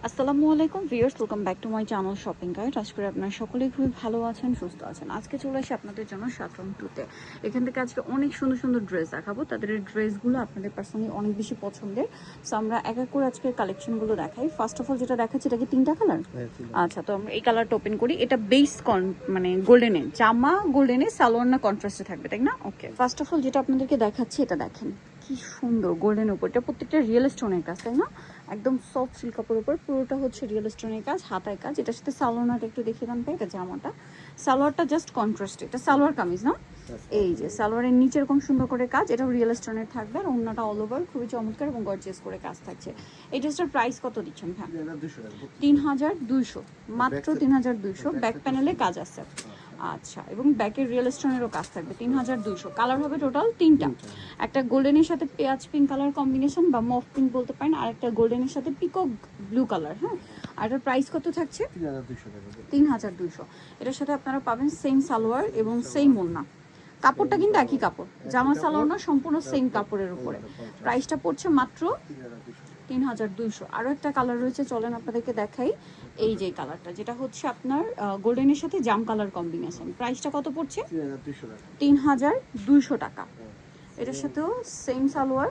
আসসালামু আলাইকুম viewers, welcome back to my channel shopping guide. আশা করি আপনারা সকলেই খুবই ভালো আছেন, সুস্থ আছেন। আজকে চলে আসি আপনাদের জন্য সাতরং টুতে। এখান থেকে আজকে অনেক সুন্দর সুন্দর ড্রেস দেখাবো। তাদের এই ড্রেসগুলো আপনাদের পার্সোনালি অনেক বেশি পছন্দের। সো আমরা এক এক করে আজকে কালেকশনগুলো দেখাই। ফার্স্ট অফ অল যেটা দেখাচ্ছি, এটা কি তিনটা কালার? আচ্ছা, তো আমরা এই কালারটা ওপেন করি। এটা বেস মানে গোল্ডেনে, জামা গোল্ডেনে, সালোয়ার না কন্ট্রাস্টে থাকবে, তাই না? ওকে, ফার্স্ট অফ অল যেটা আপনাদেরকে দেখাচ্ছি, এটা দেখেন কি সুন্দর গোল্ডেন উপর। এটা প্রত্যেকটা রিয়েল স্টোনের কাজ, তাই না? একদম সফট সিল্ক কাপড়ের উপর, পুরোটা হচ্ছে রিয়েল স্টোনের কাজ, হাতায় কাজ। এটার সাথে সালোয়ারটা একটু দেখিয়ে দেন ভাই। এটা জামাটা, সালোয়ারটা জাস্ট কন্ট্রাস্ট। এটা সালোয়ার কামিজ না? এই যে সালোয়ারের নিচে এরকম সুন্দর করে কাজ, এটা রিয়েল স্টোনের থাকবে। আর অন্যটা অল ওভার খুবই চমৎকার এবং গর্জিয়াস করে কাজ থাকছে। এই ড্রেসটার প্রাইস কত দিচ্ছেন ভাই? 3200, মাত্র 3200। ব্যাক প্যানেলে কাজ আছে। আচ্ছা, এবং ব্যাকের রিয়েল স্টোনেরও কাজ থাকবে। 3200। কালার হবে টোটাল তিনটা। একটা গোল্ডেনের সাথে পেঁয়াজ পিঙ্ক কালার কম্বিনেশন বা মফ পিঙ্ক বলতে পারেন, আর একটা গোল্ডেনের সাথে পিকক ব্লু কালার। হ্যাঁ, আর এটার প্রাইস কত থাকছে? 3200। এটার সাথে আপনারা পাবেন সেম সালোয়ার এবং সেম ওড়না। কাপড়টা কিন্তু একই কাপড়, জামা সালোয়ার না, সম্পূর্ণ সেম কাপড়ের উপরে। প্রাইসটা পড়ছে মাত্র 3200। আরও একটা কালার রয়েছে, চলেন আপনাদেরকে দেখাই। এই যে কালারটা, যেটা হচ্ছে আপনার গোল্ডেনের সাথে জাম কালার কম্বিনেশন। প্রাইসটা কত পড়ছে? 3200 টাকা। এটার সাথেও সেম সালোয়ার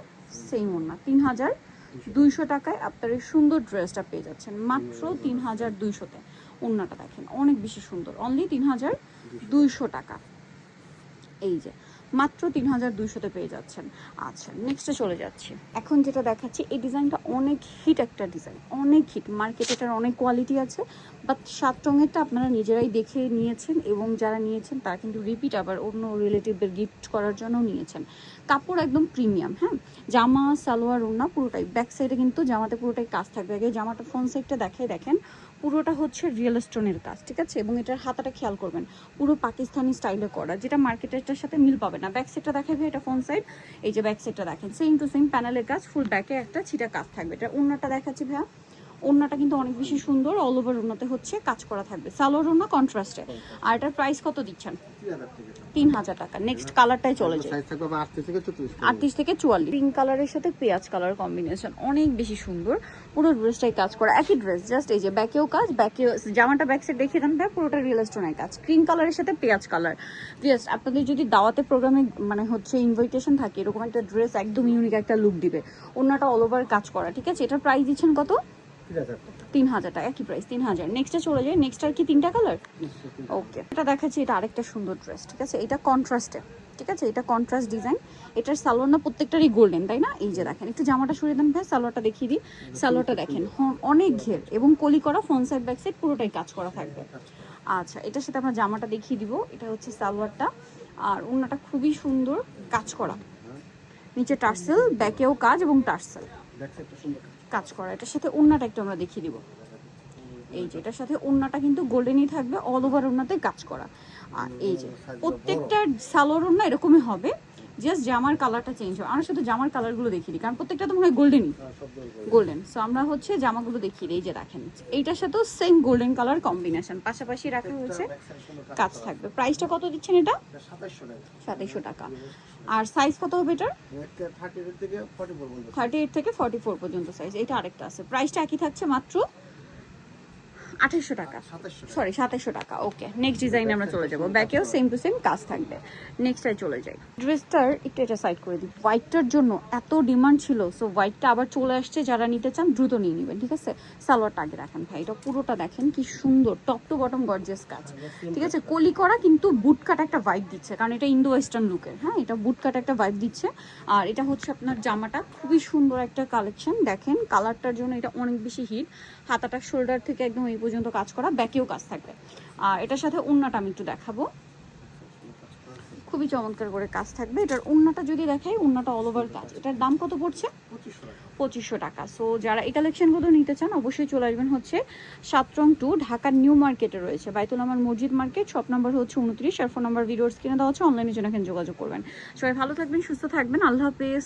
সেম ওড়না। 3200 টাকায় আপনার এই সুন্দর ড্রেসটা পেয়ে যাচ্ছেন মাত্র 3200-তে। ওড়নাটা দেখেন অনেক বেশি সুন্দর, অনলি 3200 টাকা। এই যে মাত্র 3200-তে পেয়ে যাচ্ছেন। আচ্ছা, নেক্সটে চলে যাচ্ছি। এখন যেটা দেখাচ্ছি, এই ডিজাইনটা অনেক হিট একটা ডিজাইন, অনেক হিট। মার্কেটে এটার অনেক কোয়ালিটি আছে, বাট 7 রঙেরটা আপনারা নিজেরাই দেখে নিয়েছেন, এবং যারা নিয়েছেন তারা কিন্তু রিপিট আবার অন্য রিলেটিভদের গিফট করার জন্য নিয়েছেন। কাপড় একদম প্রিমিয়াম। হ্যাঁ, জামা সালোয়ার ওড়না পুরোটাই। ব্যাক সাইডে কিন্তু জামাতে পুরোটাই কাজ থাকবে। আগে জামাটা ফ্রন্ট সাইডটা দেখাই, দেখেন পুরোটা হচ্ছে রিয়েল স্টোনের কাজ, ঠিক আছে? এবং এটার হাতাটা খেয়াল করবেন, পুরো পাকিস্তানি স্টাইলে করা, যেটা মার্কেটেরটার সাথে মিল পাবে না। ব্যাক সাইডটা দেখাবে, এটা ফ্রন্ট সাইড। এই যে ব্যাক সাইডটা দেখেন, সেম টু সেম প্যানেলের কাজ, ফুল ব্যাকে একটা ছিটা কাজ থাকবে। এটা ওড়নাটা দেখাচ্ছি ভাইয়া। ওড়নাটা কিন্তু অনেক বেশি সুন্দর, অল ওভার ওড়নাতে হচ্ছে কাজ করা থাকবে, সালোয়ার ওড়না কন্ট্রাস্টে। আর এটার প্রাইস কত দিচ্ছেন? 3000 টাকা। নেক্সট কালারটাই চলে যায়, 38 থেকে 44। পিঙ্ক কালারের সাথে পেঁয়াজ কালার কম্বিনেশন, অনেক বেশি সুন্দর। পুরো ড্রেসটাই কাজ করা, একই ড্রেস, জাস্ট এই যে ব্যাকেও কাজ। ব্যাকেও জামাটা ব্যাক সাইড দেখিয়ে দেন ভাই, পুরোটা রিয়েল স্টোনের কাজ। ক্রিম কালারের সাথে পেঁয়াজ কালার। জাস্ট আপনাদের যদি দাওয়াতে প্রোগ্রামে মানে হচ্ছে ইনভাইটেশন থাকে, এরকম একটা ড্রেস একদম ইউনিক একটা লুক দিবে। অন্যটা অল ওভার কাজ করা, ঠিক আছে? এটার প্রাইস দিচ্ছেন কত? 3000 টাকা, একই প্রাইস 3000। নেক্সটে চলে যায়। নেক্সট আর কি তিনটা কালার? ওকে, এটা দেখাচ্ছি। এটা আরেকটা সুন্দর ড্রেস, ঠিক আছে? এটা কন্ট্রাস্টে, ঠিক আছে? এটা কন্ট্রাস্ট ডিজাইন। এটার সালোয়ার না প্রত্যেকটারই গোল্ডেন, তাই না? এই যে দেখেন, একটু জামাটা সরিয়ে দেন ভাই, সালোয়ারটা দেখিয়ে দিই। সালোয়ারটা দেখেন অনেক ঘের এবং কলি করা, ফ্রন্ট সাইড ব্যাক সাইড পুরোটাই কাজ করা থাকবে। আচ্ছা, এটার সাথে আমরা জামাটা দেখিয়ে দিব। এটা হচ্ছে সালোয়ারটা, আর ওড়নাটা খুবই সুন্দর কাজ করা, নিচে টার্সেল, ব্যাকেও কাজ এবং টার্সেল কাজ করা। এটার সাথে ওড়নাটা একটু আমরা দেখিয়ে দিব। এই যে এটার সাথে ওড়নাটা কিন্তু গোল্ডেনই থাকবে, অল ওভার ওড়নাতে কাজ করা। আর এই যে প্রত্যেকটা সালোয়ার ওড়না এরকমই হবে, জাস্ট জামার কালারটা চেঞ্জ হবে। আমরা শুধু জামার কালারগুলো দেখিয়ে দিই, কারণ প্রত্যেকটা তো মনে হয় গোল্ডেনই, গোল্ডেন। সো আমরা হচ্ছে জামাগুলো দেখিয়ে দিই। এই যে দেখেন, এইটার সাথেও সেম গোল্ডেন কালার কম্বিনেশন, পাশাপাশি রাখা হয়েছে, কাজ থাকবে। প্রাইসটা কত দিচ্ছেন এটা? 2700 টাকা। আর সাইজ কত হবে এটার? 38 থেকে 44 পর্যন্ত সাইজ। এটা আরেকটা আছে, প্রাইসটা একই থাকছে, মাত্র 2800 টাকা, সরি 2700 টাকা। ওকে, নেক্সট ডিজাইনে আমরা চলে যাবো। ব্যাকেও সেম টু সেম কাজ থাকবে। নেক্সটটাই চলে যাই। ড্রেসটার একটু এটা সাইড করে দিই। হোয়াইটটার জন্য এত ডিমান্ড ছিল, সো হোয়াইটটা আবার চলে আসছে। যারা নিতে চান দ্রুত নিয়ে নেবেন, ঠিক আছে? সালোয়ারটা আগে রাখেন ভাই। এটা পুরোটা দেখেন কি সুন্দর, টপ টু বটম গর্জিয়াস কাজ, ঠিক আছে? কলি করা, কিন্তু বুট কাট একটা ভাইব দিচ্ছে, কারণ এটা ইন্দো ওয়েস্টার্ন লুকের। হ্যাঁ, এটা বুট কাট একটা ভাইব দিচ্ছে। আর এটা হচ্ছে আপনার জামাটা, খুবই সুন্দর একটা কালেকশন। দেখেন কালারটার জন্য এটা অনেক বেশি হিট। হাতাটা শোল্ডার থেকে একদম এই পর্যন্ত কাজ করা, ব্যাকেও কাজ থাকবে। আর এটার সাথে ওড়নাটা আমি একটু দেখাবো, খুবই চমৎকার করে কাজ থাকবে। এটার ওড়নাটা যদি দেখাই, ওড়নাটা অল ওভার কাজ। এটার দাম কত পড়ছে? 2500 টাকা। সো যারা এই কালেকশনগুলো নিতে চান, অবশ্যই চলে আসবেন হচ্ছে 7 রং 2, ঢাকার নিউ মার্কেটে রয়েছে, বাইতুল আমার মসজিদ মার্কেট। শপ নাম্বার হচ্ছে 29, আর ফোন নাম্বার ভিডিওস কিনে দেওয়া হচ্ছে। অনলাইনে জন্য এখানে যোগাযোগ করবেন। সবাই ভালো থাকবেন, সুস্থ থাকবেন, আল্লাহ হাফেজ।